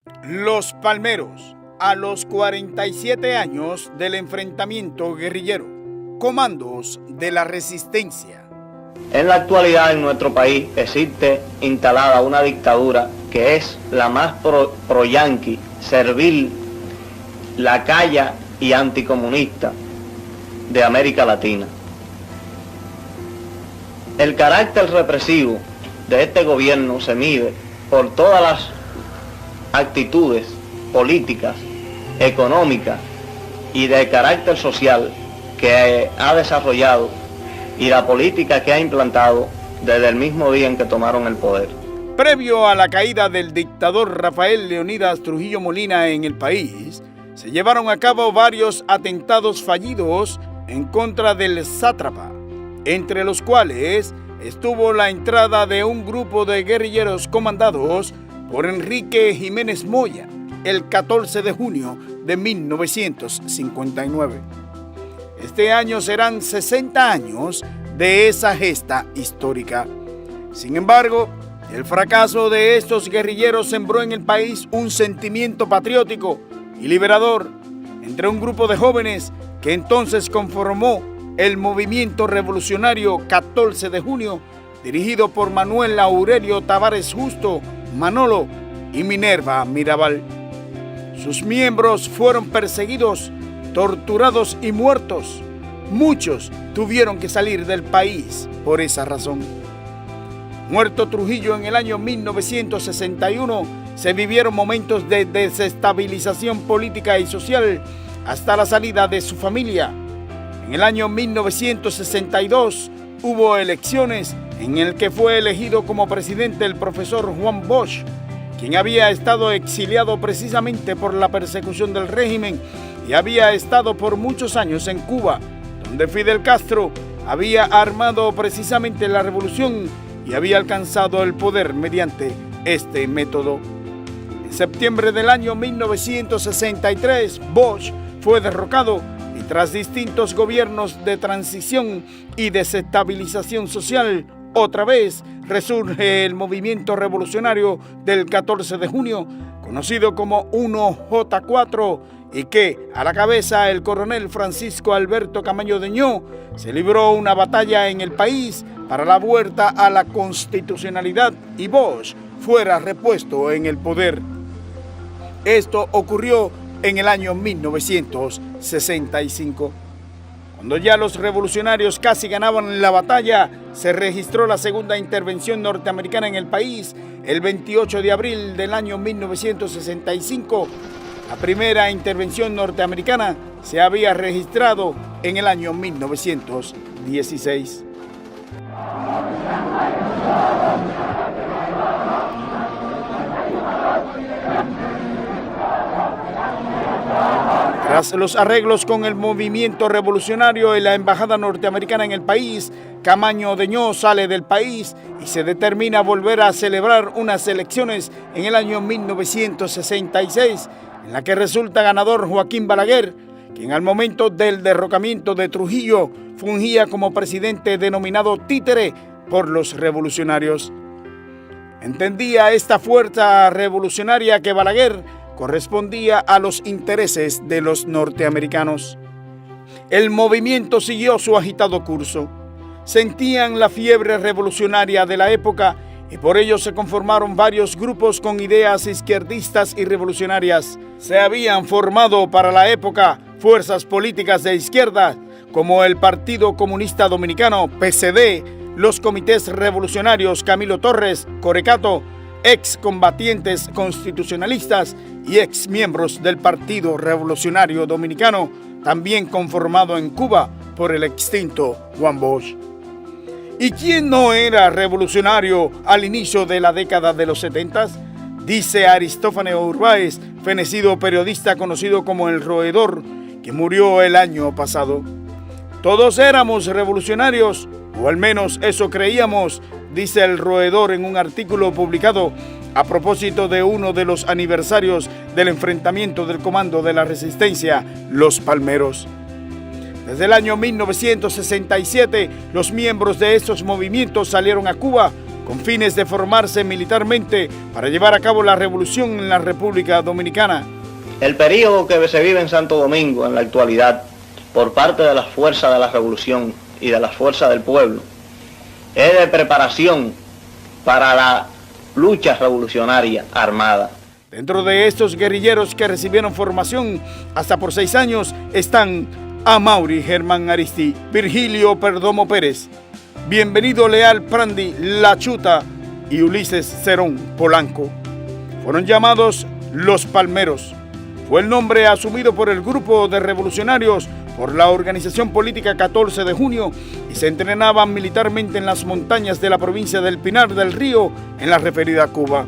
Los Palmeros, a los 47 años del enfrentamiento guerrillero, comandos de la resistencia. En la actualidad en nuestro país existe instalada una dictadura que es la más pro-yanqui, servil, lacaya y anticomunista de América Latina. El carácter represivo de este gobierno se mide por todas las actitudes políticas, económicas y de carácter social que ha desarrollado y la política que ha implantado desde el mismo día en que tomaron el poder. Previo a la caída del dictador Rafael Leónidas Trujillo Molina en el país, se llevaron a cabo varios atentados fallidos en contra del sátrapa, entre los cuales estuvo la entrada de un grupo de guerrilleros comandados por Enrique Jiménez Moya el 14 de junio de 1959. Este año serán 60 años de esa gesta histórica. Sin embargo, el fracaso de estos guerrilleros sembró en el país un sentimiento patriótico y liberador entre un grupo de jóvenes que entonces conformó el movimiento revolucionario 14 de junio, dirigido por Manuel Aurelio Tavares Justo, Manolo y Minerva Mirabal. Sus miembros fueron perseguidos, torturados y muertos. Muchos tuvieron que salir del país por esa razón. Muerto Trujillo en el año 1961, se vivieron momentos de desestabilización política y social hasta la salida de su familia. En el año 1962 hubo elecciones en el que fue elegido como presidente el profesor Juan Bosch, quien había estado exiliado precisamente por la persecución del régimen y había estado por muchos años en Cuba, donde Fidel Castro había armado precisamente la revolución y había alcanzado el poder mediante este método. En septiembre del año 1963, Bosch fue derrocado y tras distintos gobiernos de transición y desestabilización social, otra vez resurge el movimiento revolucionario del 14 de junio, conocido como 1J4, y que, a la cabeza el coronel Francisco Alberto Camaño Deñó, se libró una batalla en el país para la vuelta a la constitucionalidad y Bosch fuera repuesto en el poder. Esto ocurrió en el año 1965. Cuando ya los revolucionarios casi ganaban la batalla, se registró la segunda intervención norteamericana en el país el 28 de abril del año 1965. La primera intervención norteamericana se había registrado en el año 1916. Tras los arreglos con el movimiento revolucionario y la embajada norteamericana en el país, Camaño Deñó sale del país y se determina volver a celebrar unas elecciones en el año 1966, en la que resulta ganador Joaquín Balaguer, quien al momento del derrocamiento de Trujillo fungía como presidente denominado títere por los revolucionarios. Entendía esta fuerza revolucionaria que Balaguer correspondía a los intereses de los norteamericanos. El movimiento siguió su agitado curso. Sentían la fiebre revolucionaria de la época y por ello se conformaron varios grupos con ideas izquierdistas y revolucionarias. Se habían formado para la época fuerzas políticas de izquierda como el Partido Comunista Dominicano, PCD, los comités revolucionarios Camilo Torres, Corecato, excombatientes constitucionalistas y ex miembros del Partido Revolucionario Dominicano, también conformado en Cuba por el extinto Juan Bosch. ¿Y quién no era revolucionario al inicio de la década de los 70? Dice Aristófanes Urbáez, fenecido periodista conocido como El Roedor, que murió el año pasado. Todos éramos revolucionarios, o al menos eso creíamos, dice El Roedor en un artículo publicado a propósito de uno de los aniversarios del enfrentamiento del Comando de la Resistencia, Los Palmeros. Desde Desde el año 1967, los miembros de estos movimientos salieron a Cuba con fines de formarse militarmente para llevar a cabo la revolución en la República Dominicana. El período que se vive en Santo Domingo en la actualidad por parte de las fuerzas de la revolución y de las fuerzas del pueblo es de preparación para la lucha revolucionaria armada. Dentro de estos guerrilleros que recibieron formación hasta por 6 años están Amaury Germán Aristi, Virgilio Perdomo Pérez, Bienvenido Leal Prandi La Chuta y Ulises Cerón Polanco. Fueron llamados Los Palmeros. Fue el nombre asumido por el grupo de revolucionarios por la organización política 14 de junio y se entrenaban militarmente en las montañas de la provincia del Pinar del Río en la referida Cuba.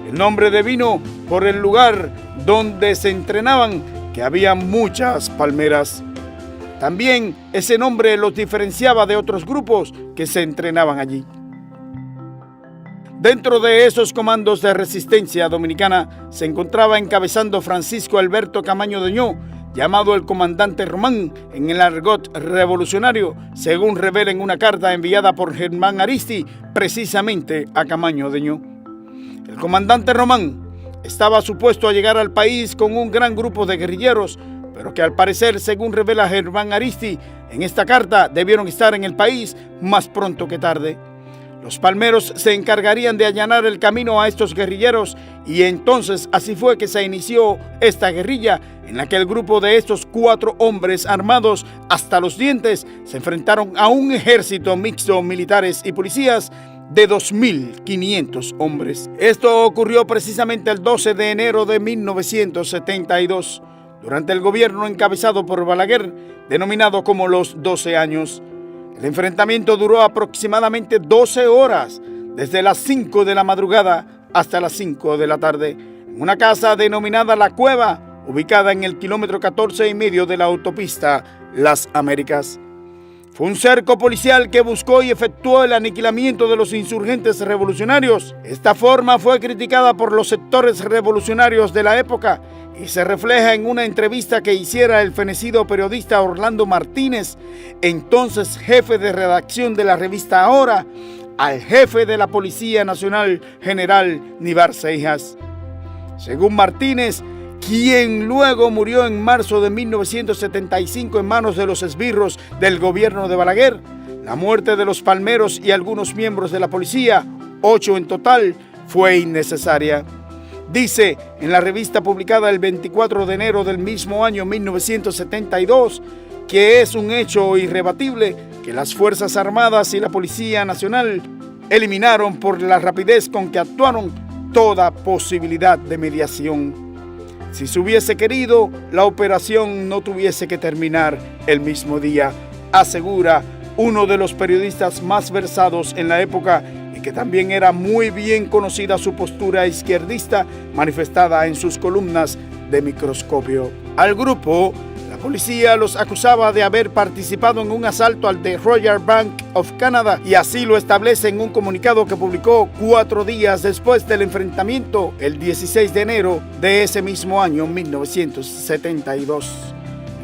El nombre devino por el lugar donde se entrenaban, que había muchas palmeras. También ese nombre los diferenciaba de otros grupos que se entrenaban allí. Dentro de esos comandos de resistencia dominicana se encontraba encabezando Francisco Alberto Camaño Deñó, llamado el comandante Román en el argot revolucionario, según revela en una carta enviada por Germán Aristi precisamente a Camaño Deñó. El comandante Román estaba supuesto a llegar al país con un gran grupo de guerrilleros, pero que al parecer, según revela Germán Aristi en esta carta, debieron estar en el país más pronto que tarde. Los palmeros se encargarían de allanar el camino a estos guerrilleros y entonces así fue que se inició esta guerrilla en la que el grupo de estos 4 hombres armados hasta los dientes se enfrentaron a un ejército mixto militares y policías de 2.500 hombres. Esto ocurrió precisamente el 12 de enero de 1972, durante el gobierno encabezado por Balaguer, denominado como los 12 años. El enfrentamiento duró aproximadamente 12 horas, desde las 5 de la madrugada hasta las 5 de la tarde, en una casa denominada La Cueva, ubicada en el kilómetro 14,5 de la autopista Las Américas. Fue un cerco policial que buscó y efectuó el aniquilamiento de los insurgentes revolucionarios. Esta forma fue criticada por los sectores revolucionarios de la época y se refleja en una entrevista que hiciera el fenecido periodista Orlando Martínez, entonces jefe de redacción de la revista Ahora, al jefe de la Policía Nacional, general Nivar Seijas. Según Martínez, quien luego murió en marzo de 1975 en manos de los esbirros del gobierno de Balaguer, la muerte de los palmeros y algunos miembros de la policía, 8 en total, fue innecesaria. Dice en la revista publicada el 24 de enero del mismo año 1972 que es un hecho irrebatible que las Fuerzas Armadas y la Policía Nacional eliminaron por la rapidez con que actuaron toda posibilidad de mediación. Si se hubiese querido, la operación no tuviese que terminar el mismo día, asegura uno de los periodistas más versados en la época y que también era muy bien conocida su postura izquierdista manifestada en sus columnas de Microscopio. Al grupo, la policía los acusaba de haber participado en un asalto al The Royal Bank of Canada y así lo establece en un comunicado que publicó 4 días después del enfrentamiento, el 16 de enero de ese mismo año 1972.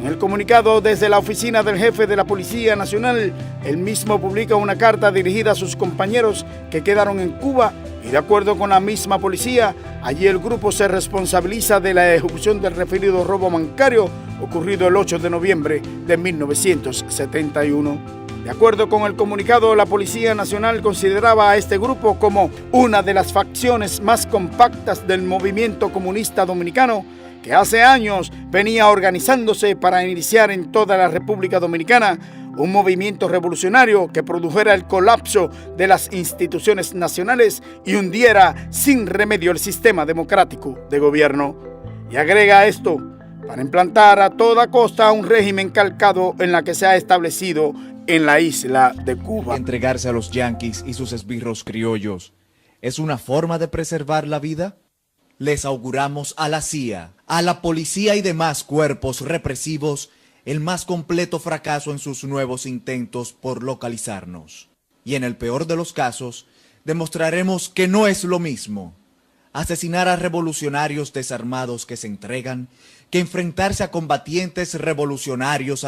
En el comunicado desde la oficina del jefe de la Policía Nacional, él mismo publica una carta dirigida a sus compañeros que quedaron en Cuba y de acuerdo con la misma policía, allí el grupo se responsabiliza de la ejecución del referido robo bancario ocurrido el 8 de noviembre de 1971. De acuerdo con el comunicado, la Policía Nacional consideraba a este grupo como una de las facciones más compactas del movimiento comunista dominicano que hace años venía organizándose para iniciar en toda la República Dominicana un movimiento revolucionario que produjera el colapso de las instituciones nacionales y hundiera sin remedio el sistema democrático de gobierno. Y agrega esto, para implantar a toda costa un régimen calcado en la que se ha establecido en la isla de Cuba. Entregarse a los yanquis y sus esbirros criollos es una forma de preservar la vida. Les auguramos a la CIA, a la policía y demás cuerpos represivos el más completo fracaso en sus nuevos intentos por localizarnos. Y en el peor de los casos, demostraremos que no es lo mismo asesinar a revolucionarios desarmados que se entregan que enfrentarse a combatientes revolucionarios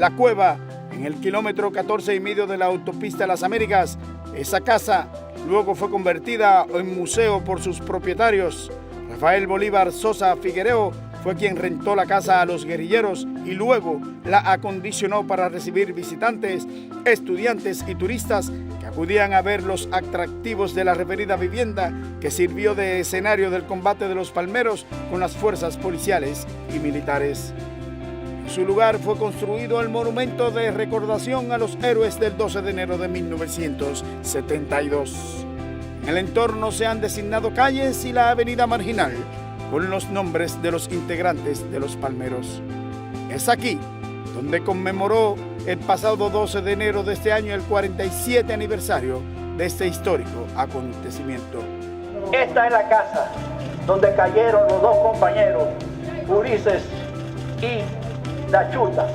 La Cueva, en el kilómetro 14,5 de la autopista Las Américas. Esa casa luego fue convertida en museo por sus propietarios. Rafael Bolívar Sosa Figuereo fue quien rentó la casa a los guerrilleros y luego la acondicionó para recibir visitantes, estudiantes y turistas que acudían a ver los atractivos de la referida vivienda, que sirvió de escenario del combate de los palmeros con las fuerzas policiales y militares. En su lugar fue construido el monumento de recordación a los héroes del 12 de enero de 1972. En el entorno se han designado calles y la avenida Marginal con los nombres de los integrantes de los palmeros. Es aquí donde conmemoró el pasado 12 de enero de este año el 47 aniversario de este histórico acontecimiento. Esta es la casa donde cayeron los dos compañeros, Ulises y La Chuta.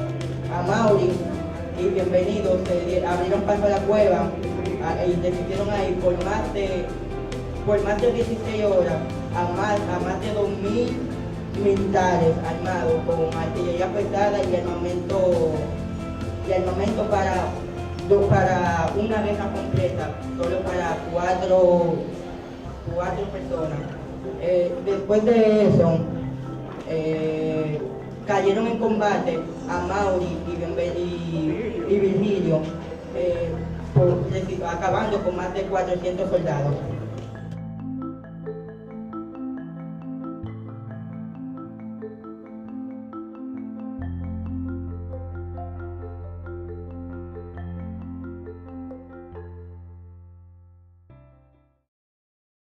A Mauri y bienvenidos, abrieron paso a la cueva y decidieron ahí por más de 16 horas a más de 2.000 militares armados con artillería pesada y armamento para una guerra completa, solo para cuatro personas. Después de eso, cayeron en combate a Mauri y Virgilio, acabando con más de 400 soldados.